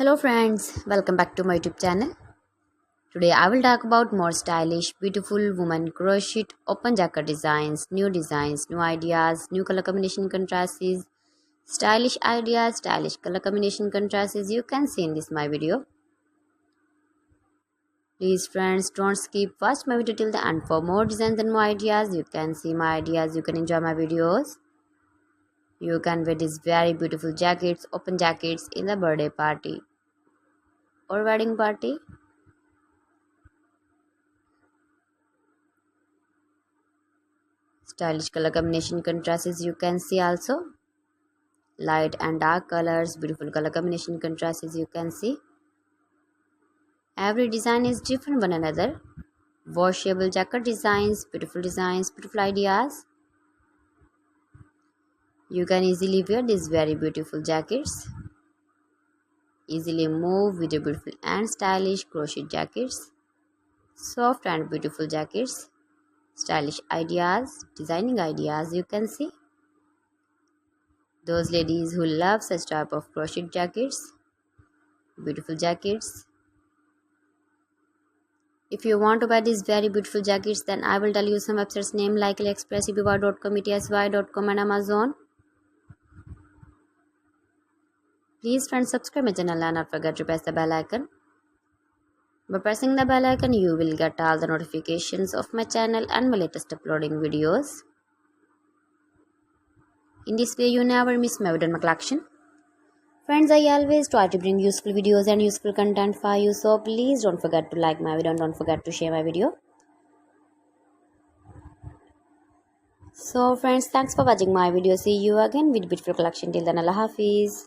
Hello friends, welcome back to my YouTube channel. Today I will talk about more stylish, beautiful woman crochet open jacket designs, new ideas, new color combination contrasts, stylish ideas, stylish color combination contrasts you can see in this my video. Please friends, don't skip, watch my video till the end for more designs and more ideas. You can see my ideas, you can enjoy my videos. You can wear these very beautiful jackets, open jackets in the birthday party or wedding party. Stylish color combination contrasts you can see also. Light and dark colors, beautiful color combination contrasts you can see. Every design is different one another. Washable jacket designs, beautiful ideas. You can easily wear these very beautiful jackets. Easily move with your beautiful and stylish crochet jackets. Soft and beautiful jackets. Stylish ideas, designing ideas you can see. Those ladies who love such type of crochet jackets, beautiful jackets. If you want to buy these very beautiful jackets, then I will tell you some websites name like AliExpress, eBay.com, ETSY.com and Amazon. Please friends, subscribe my channel and not forget to press the bell icon. By pressing the bell icon, you will get all the notifications of my channel and my latest uploading videos. In this way, you never miss my video in my collection. Friends, I always try to bring useful videos and useful content for you, so please don't forget to like my video and don't forget to share my video. So friends, thanks for watching my video. See you again with beautiful collection. Till then, Allah Hafiz.